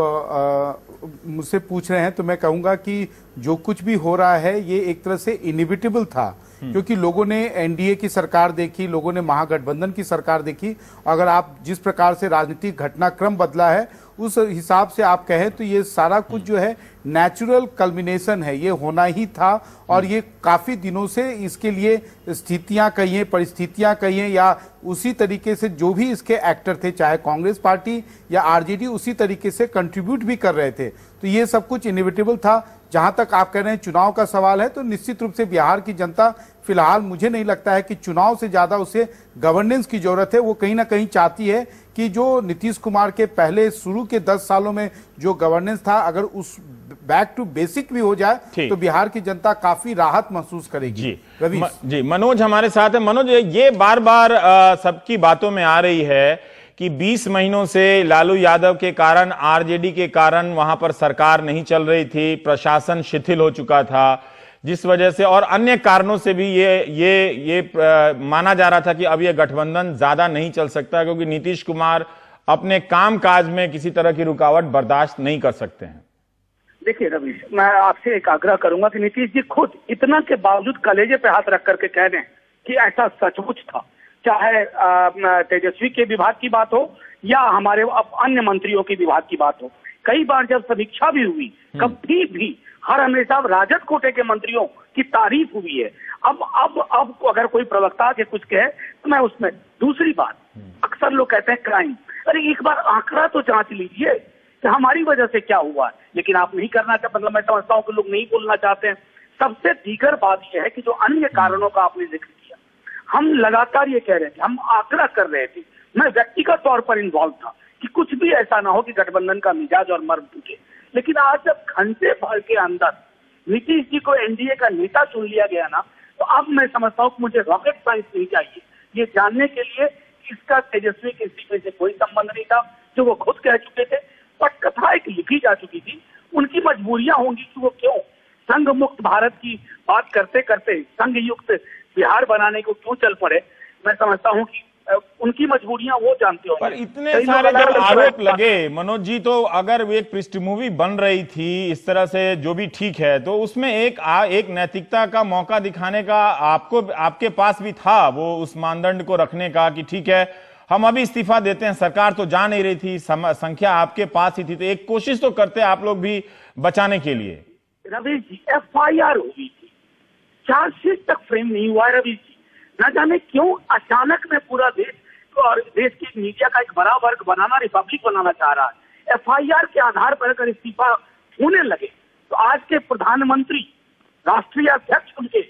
मुझसे पूछ रहे हैं तो मैं कहूंगा कि जो कुछ भी हो रहा है ये एक तरह से इनएविटेबल था, क्योंकि लोगों ने एनडीए की सरकार देखी, लोगों ने महागठबंधन की सरकार देखी। अगर आप जिस प्रकार से राजनीतिक घटनाक्रम बदला है उस हिसाब से आप कहें तो ये सारा कुछ जो है नेचुरल कल्मिनेशन है, ये होना ही था। और ये काफी दिनों से इसके लिए स्थितियां कहिए, परिस्थितियां कहिए, या उसी तरीके से जो भी इसके एक्टर थे, चाहे कांग्रेस पार्टी या आरजेडी, उसी तरीके से कंट्रीब्यूट भी कर रहे थे। तो ये सब कुछ इनएविटेबल था। जहां तक आप कह रहे हैं चुनाव का सवाल है, तो निश्चित रूप से बिहार की जनता फिलहाल मुझे नहीं लगता है कि चुनाव से ज्यादा उसे गवर्नेंस की जरूरत है। वो कहीं ना कहीं चाहती है कि जो नीतीश कुमार के पहले शुरू के 10 सालों में जो गवर्नेंस था, अगर उस बैक टू बेसिक भी हो जाए तो बिहार की जनता काफी राहत महसूस करेगी। जी रवि जी, मनोज हमारे साथ है। मनोज, ये बार बार सबकी बातों में आ रही है कि 20 महीनों से लालू यादव के कारण, आरजेडी के कारण वहां पर सरकार नहीं चल रही थी, प्रशासन शिथिल हो चुका था, जिस वजह से और अन्य कारणों से भी ये माना जा रहा था कि अब ये गठबंधन ज्यादा नहीं चल सकता, क्योंकि नीतीश कुमार अपने कामकाज में किसी तरह की रुकावट बर्दाश्त नहीं कर सकते हैं। देखिए रवीश, मैं आपसे एक आग्रह करूंगा कि नीतीश जी खुद इतना के बावजूद कलेजे पे हाथ रख करके कह दें कि ऐसा सचमुच था, चाहे तेजस्वी के विभाग की बात हो या हमारे अन्य मंत्रियों की विभाग की बात हो। कई बार जब समीक्षा भी हुई, कभी भी हर हमेशा राजद कोटे के मंत्रियों की तारीफ हुई है। अब अगर कोई प्रवक्ता के कुछ कहे तो मैं उसमें, दूसरी बात, अक्सर लोग कहते हैं क्राइम, अरे एक बार आंकड़ा तो जांच लीजिए कि हमारी वजह से क्या हुआ है, लेकिन आप नहीं करना चाहते। मतलब मैं समझता हूँ कि लोग नहीं बोलना चाहते हैं। सबसे दीगर बात यह है कि जो अन्य कारणों का आपने जिक्र किया, हम लगातार ये कह रहे थे, हम आग्रह कर रहे थे, मैं व्यक्तिगत तौर पर इन्वॉल्व था कि कुछ भी ऐसा ना हो कि गठबंधन का मिजाज और मर्म टूटे। लेकिन आज जब घंटे भर के अंदर नीतीश जी को एनडीए का नेता चुन लिया गया ना, तो अब मैं समझता हूँ कि मुझे रॉकेट साइंस नहीं चाहिए ये जानने के लिए कि इसका तेजस्वी के इस्तीफे से कोई संबंध नहीं था, जो वो खुद कह चुके थे। पटकथा एक लिखी जा चुकी थी, उनकी मजबूरियां होंगी कि वो क्यों संघ मुक्त भारत की बात करते करते संघ युक्त बिहार बनाने को क्यों चल पड़े। मैं समझता हूँ कि उनकी मजबूरियां वो जानते होंगे। पर इतने सारे जब आरोप लगे मनोज जी, तो अगर वो एक पृष्ठभूमि बन रही थी इस तरह से, जो भी ठीक है, तो उसमें एक नैतिकता का मौका दिखाने का आपके पास भी था, वो उस मानदंड को रखने का कि ठीक है हम अभी इस्तीफा देते हैं, सरकार तो जा नहीं रही थी, संख्या आपके पास ही थी, तो एक कोशिश तो करते आप लोग भी बचाने के लिए। रवीश जी, FIR हुई थी, चार्जशीट तक फ्रेम नहीं हुआ है रवीश जी। न जाने क्यों अचानक में पूरा देश और देश की मीडिया का एक बड़ा वर्ग बनाना, रिपब्लिक बनाना चाह रहा है। FIR के आधार पर अगर इस्तीफा होने लगे तो आज के प्रधानमंत्री, राष्ट्रीय अध्यक्ष उनके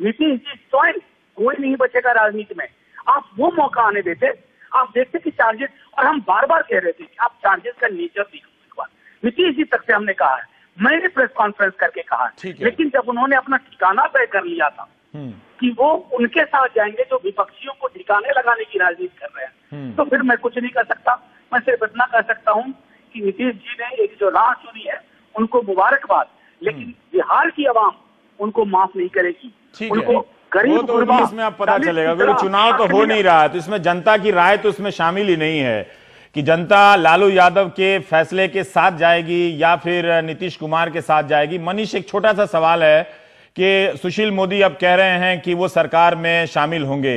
नीतीश जी स्वयं, कोई नहीं बचेगा राजनीति में। आप वो मौका आने देते, आप देखते कि चार्जेस, और हम बार बार कह रहे थे कि आप चार्जेस का नेचर देखो एक बार। नीतीश जी तक से हमने कहा है, मैंने प्रेस कॉन्फ्रेंस करके कहा है, लेकिन जब उन्होंने अपना ठिकाना तय कर लिया था कि वो उनके साथ जाएंगे जो विपक्षियों को ठिकाने लगाने की राजनीति कर रहे हैं, तो फिर मैं कुछ नहीं कर सकता। मैं सिर्फ इतना कह सकता हूँ कि नीतीश जी ने एक जो राह चुनी है उनको मुबारकबाद, लेकिन बिहार की आवाम उनको माफ नहीं करेगी। ठीक उनको है, गरीब वो तो गुरबा, इसमें अब पता दलित चलेगा, की क्योंकि तरह चुनाव तो हो नहीं रहा है, तो इसमें जनता की राय तो इसमें शामिल ही नहीं है कि जनता लालू यादव के फैसले के साथ जाएगी या फिर नीतीश कुमार के साथ जाएगी। मनीष, एक छोटा सा सवाल है कि सुशील मोदी अब कह रहे हैं कि वो सरकार में शामिल होंगे।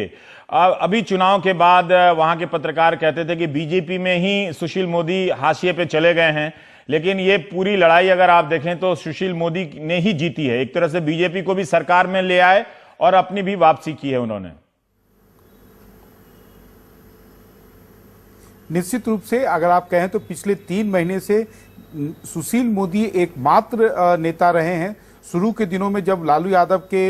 अभी चुनाव के बाद वहां के पत्रकार कहते थे कि बीजेपी में ही सुशील मोदी हाशिए पे चले गए हैं, लेकिन ये पूरी लड़ाई अगर आप देखें तो सुशील मोदी ने ही जीती है। एक तरह से बीजेपी को भी सरकार में ले आए और अपनी भी वापसी की है उन्होंने। निश्चित रूप से अगर आप कहें तो पिछले 3 महीने से सुशील मोदी एकमात्र नेता रहे हैं। शुरू के दिनों में जब लालू यादव के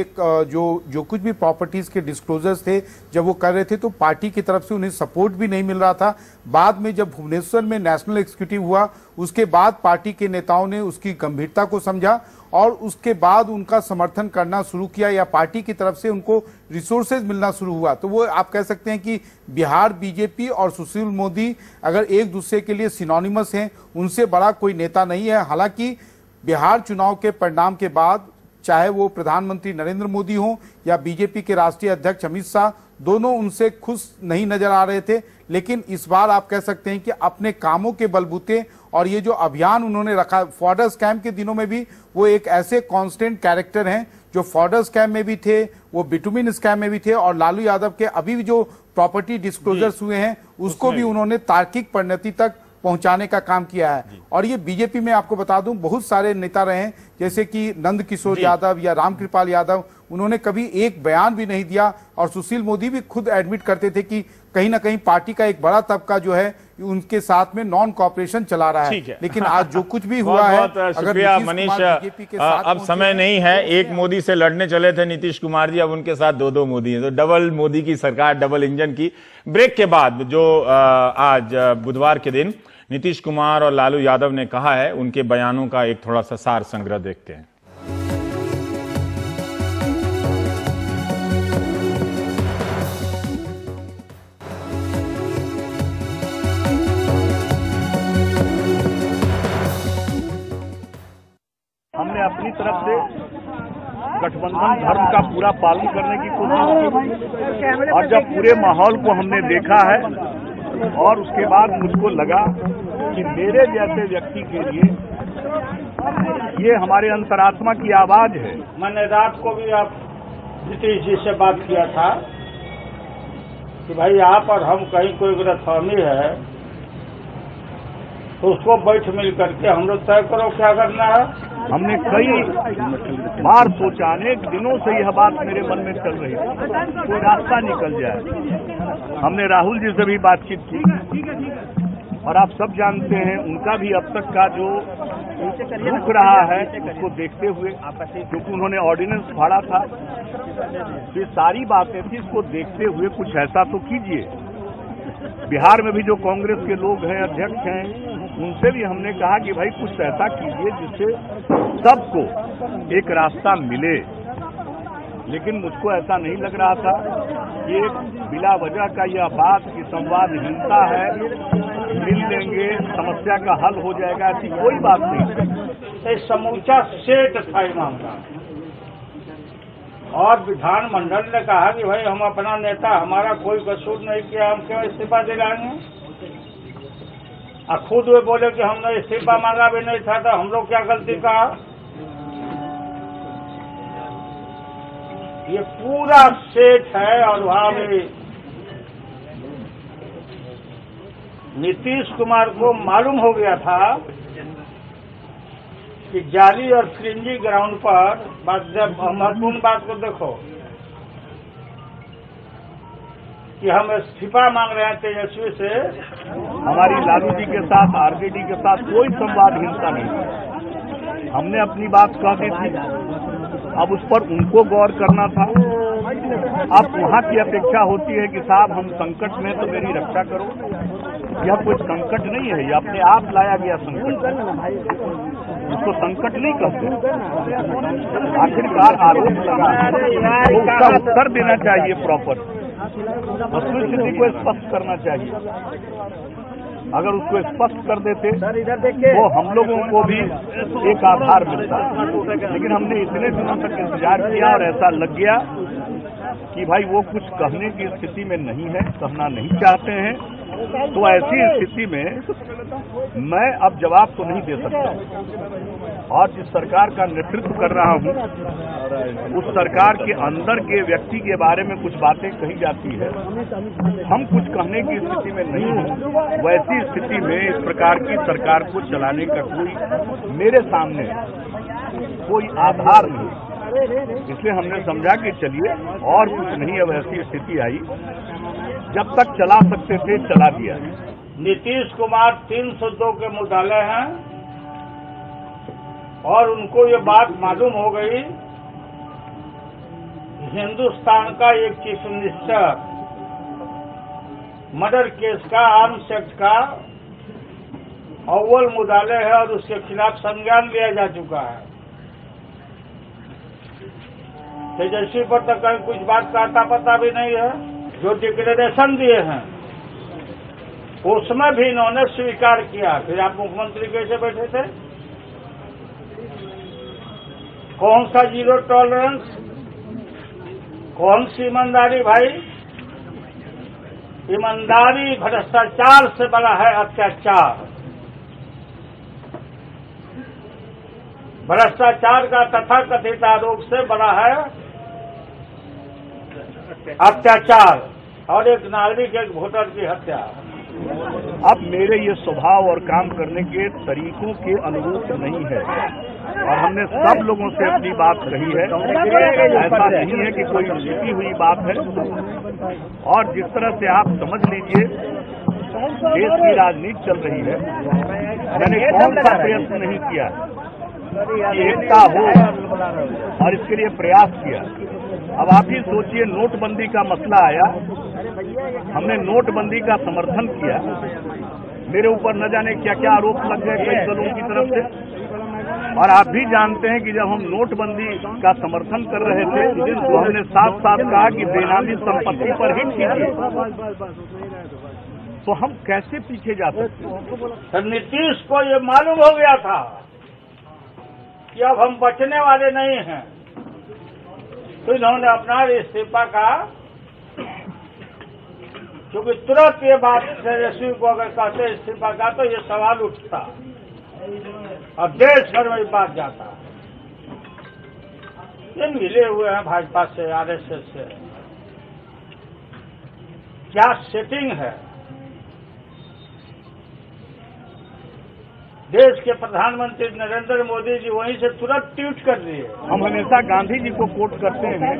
जो कुछ भी प्रॉपर्टीज के डिस्क्लोजर्स थे जब वो कर रहे थे तो पार्टी की तरफ से उन्हें सपोर्ट भी नहीं मिल रहा था। बाद में जब भुवनेश्वर में नेशनल एग्जीक्यूटिव हुआ उसके बाद पार्टी के नेताओं ने उसकी गंभीरता को समझा और उसके बाद उनका समर्थन करना शुरू किया या पार्टी की तरफ से उनको रिसोर्सेज मिलना शुरू हुआ। तो वो आप कह सकते हैं कि बिहार बीजेपी और सुशील मोदी अगर एक दूसरे के लिए सिनोनिमस हैं, उनसे बड़ा कोई नेता नहीं है। हालांकि बिहार चुनाव के परिणाम के बाद चाहे वो प्रधानमंत्री नरेंद्र मोदी हों या बीजेपी के राष्ट्रीय अध्यक्ष अमित शाह, दोनों उनसे खुश नहीं नजर आ रहे थे। लेकिन इस बार आप कह सकते हैं कि अपने कामों के बलबूते और ये जो अभियान उन्होंने रखा, फॉर्डर स्कैम के दिनों में भी वो एक ऐसे कांस्टेंट कैरेक्टर हैं जो फॉर्डर स्कैम में भी थे, वो बिटुमिन स्कैम में भी थे और लालू यादव के अभी भी जो प्रॉपर्टी डिस्क्लोजर्स हुए हैं उसको भी उन्होंने तार्किक परिणति तक पहुंचाने का काम किया है। और ये बीजेपी में आपको बता दूं बहुत सारे नेता रहे हैं, जैसे कि नंद किशोर यादव या रामकृपाल यादव, उन्होंने कभी एक बयान भी नहीं दिया। और सुशील मोदी भी खुद एडमिट करते थे कि कहीं ना कहीं पार्टी का एक बड़ा तबका जो है उनके साथ में नॉन कॉपरेशन चला रहा है। लेकिन आज जो कुछ भी हुआ है, शुक्रिया मनीष। अब समय नहीं है, एक मोदी से लड़ने चले थे नीतीश कुमार जी, अब उनके साथ 2 मोदी हैं, तो डबल मोदी की सरकार, डबल इंजन की। ब्रेक के बाद जो आज बुधवार के दिन नीतीश कुमार और लालू यादव ने कहा है, उनके बयानों का एक थोड़ा सा सार संग्रह देखते हैं। हमने अपनी तरफ से गठबंधन धर्म का पूरा पालन करने की कोशिश की और जब पूरे माहौल को हमने देखा है और उसके बाद मुझको लगा कि मेरे जैसे व्यक्ति के लिए ये हमारे अंतरात्मा की आवाज है। मैंने रात को भी आप नीतीश जी से बात किया था कि भाई आप और हम कहीं कोई गलतफहमी है तो उसको बैठ मिल करके हम लोग तय करो क्या करना है। हमने कई बार सोचा, अनेक दिनों से यह बात मेरे मन में चल रही थी, कोई रास्ता निकल जाए। हमने राहुल जी से भी बातचीत की और आप सब जानते हैं उनका भी अब तक का जो रुक रहा है उसको देखते हुए, क्योंकि उन्होंने ऑर्डिनेंस फाड़ा था, ये सारी बातें थी, इसको देखते हुए कुछ ऐसा तो कीजिए। बिहार में भी जो कांग्रेस के लोग हैं, अध्यक्ष हैं, उनसे भी हमने कहा कि भाई कुछ ऐसा कीजिए जिससे सबको एक रास्ता मिले। लेकिन मुझको ऐसा नहीं लग रहा था कि एक बिला वजह का यह बात कि संवादहीनता है, मिल लेंगे समस्या का हल हो जाएगा, ऐसी कोई बात नहीं। समूचा सेट था मामला और विधानमंडल ने कहा कि भाई हम अपना नेता, हमारा कोई कसूर नहीं किया, हम क्यों इस्तीफा दिलाएंगे। और खुद वे बोले कि हमने इस्तीफा मांगा भी नहीं था, तो हम लोग क्या गलती कहा। ये पूरा सेट है। और वहां भी नीतीश कुमार को मालूम हो गया था कि जाली और फ्रिंजी ग्राउंड पर जब महत्वपूर्ण बात को देखो कि हम इस्तीफा मांग रहे हैं तेजस्वी से, हमारी लालू जी के साथ, आरजेडी के साथ कोई संवादहीनता नहीं। हमने अपनी बात कह दी थी, अब उस पर उनको गौर करना था। अब वहां की अपेक्षा होती है कि साहब हम संकट में तो मेरी रक्षा करो। यह कोई संकट नहीं है, यह अपने आप लाया गया संकट, इसको संकट नहीं कहते। आखिरकार आरोप लगा तो उसका उत्तर देना चाहिए, प्रॉपर वस्तुस्थिति को स्पष्ट करना चाहिए। अगर उसको स्पष्ट कर देते वो हम लोगों को भी एक आधार मिलता। लेकिन हमने इतने दिनों तक इंतजार किया और ऐसा लग गया कि भाई वो कुछ कहने की स्थिति में नहीं है, कहना नहीं चाहते हैं। तो ऐसी स्थिति में मैं अब जवाब तो नहीं दे सकता। और जिस सरकार का नेतृत्व कर रहा हूं उस सरकार के अंदर के व्यक्ति के बारे में कुछ बातें कही जाती है, हम कुछ कहने की स्थिति में नहीं हैं। वैसी स्थिति में इस प्रकार की सरकार को चलाने का कोई मेरे सामने कोई आधार नहीं, इसलिए हमने समझा कि चलिए और कुछ नहीं। अब ऐसी स्थिति आई, जब तक चला सकते थे चला दिया। नीतीश कुमार 302 के मुद्दालय हैं और उनको ये बात मालूम हो गई हिंदुस्तान का एक चीफ मिनिस्टर मर्डर केस का, आर्म्स एक्ट का अव्वल मुद्दालय है और उसके खिलाफ संज्ञान लिया जा चुका है। तेजस्वी पर तो कहीं कुछ बात का अता पता भी नहीं है। जो डिक्लेरेशन दिए हैं उसमें भी इन्होंने स्वीकार किया। फिर आप मुख्यमंत्री कैसे बैठे थे? कौन सा जीरो टॉलरेंस, कौन सी ईमानदारी भाई? ईमानदारी भ्रष्टाचार से बड़ा है अत्याचार। भ्रष्टाचार का तथाकथित आरोप से बड़ा है अत्याचार और एक नागरिक, एक वोटर की हत्या। अब मेरे ये स्वभाव और काम करने के तरीकों के अनुरूप नहीं है और हमने सब लोगों से अपनी बात कही है। ऐसा नहीं है कि कोई छिपी हुई बात है। और जिस तरह से आप समझ लीजिए देश की राजनीति चल रही है, मैंने कौन सा प्रयत्न नहीं किया कि एकता हो और इसके लिए प्रयास किया। अब आप ही सोचिए, नोटबंदी का मसला आया, हमने नोटबंदी का समर्थन किया, मेरे ऊपर न जाने क्या क्या आरोप लग गए कई दलों की तरफ से। और आप भी जानते हैं कि जब हम नोटबंदी का समर्थन कर रहे थे तो हमने साफ साफ कहा कि बेनामी संपत्ति पर हिट कीजिए। तो हम कैसे पीछे जा सकते? नीतीश को ये मालूम हो गया था कि अब हम बचने वाले नहीं हैं, तो इन्होंने अपना इस्तीफा का, क्योंकि तुरंत ये बात तेजस्वी को अगर कहते इस्तीफा का तो ये सवाल उठता और देश भर में बात जाता। ये मिले हुए हैं भाजपा से, आरएसएस से। क्या सेटिंग है? देश के प्रधानमंत्री नरेंद्र मोदी जी वहीं से तुरंत ट्वीट कर दिए। हम हमेशा गांधी जी को कोट करते हैं।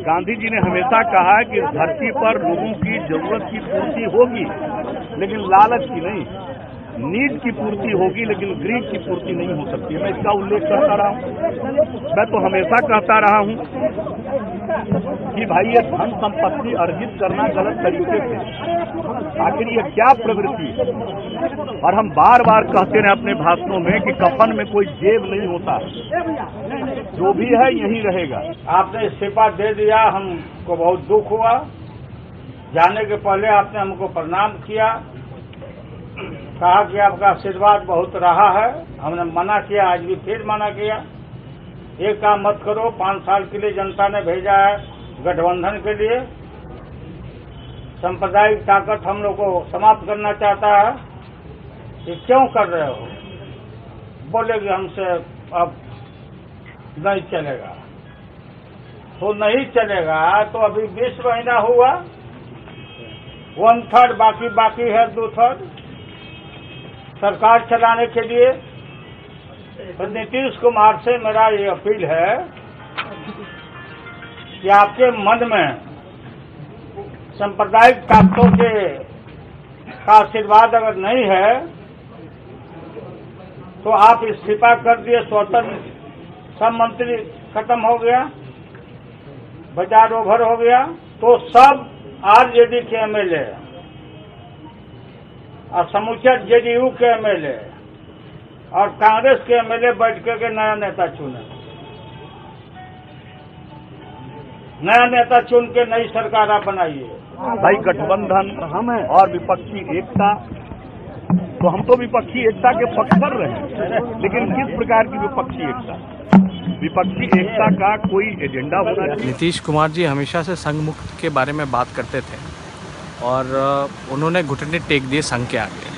गांधी जी ने हमेशा कहा कि इस धरती पर लोगों की जरूरत की पूर्ति होगी लेकिन लालच की नहीं, नीड की पूर्ति होगी लेकिन ग्रीड की पूर्ति नहीं हो सकती। मैं इसका उल्लेख करता रहा हूं। मैं तो हमेशा कहता रहा हूं कि भाई ये धन संपत्ति अर्जित करना गलत तरीके से, आखिर ये क्या प्रवृत्ति है? और हम बार बार कहते रहे अपने भाषणों में कि कफन में कोई जेब नहीं होता, जो भी है यही रहेगा। आपने इस्तीफा दे दिया, हमको बहुत दुख हुआ। जाने के पहले आपने हमको प्रणाम किया, कहा कि आपका आशीर्वाद बहुत रहा है। हमने मना किया, आज भी फिर मना किया। एक काम मत करो, 5 साल के लिए जनता ने भेजा है गठबंधन के लिए, सांप्रदायिक ताकत हम लोग को समाप्त करना चाहता है, ये क्यों कर रहे हो? बोले कि हमसे अब नहीं चलेगा। तो नहीं चलेगा तो अभी 20 महीना हुआ, 1/3 बाकी है, 2/3 सरकार चलाने के लिए। तो नीतीश कुमार से मेरा ये अपील है कि आपके मन में सांप्रदायिक ताकतों का आशीर्वाद अगर नहीं है तो आप इस्तीफा कर दिए, स्वतंत्र सब मंत्री खत्म हो गया, बाजार ओवर हो गया, तो सब आरजेडी के एमएलए और समूचे जेडीयू के एमएलए और कांग्रेस के एमएलए बैठ के नया नेता चुने, नया नेता चुन के नई सरकार आप बनाइए। भाई गठबंधन और विपक्षी एकता तो हम तो विपक्षी एकता के पक्ष कर रहे हैं, लेकिन किस प्रकार की विपक्षी एकता? विपक्षी एकता का कोई एजेंडा होना चाहिए। नीतीश कुमार जी हमेशा से संघ मुक्त के बारे में बात करते थे और उन्होंने घुटने टेक दिए संघ के आगे।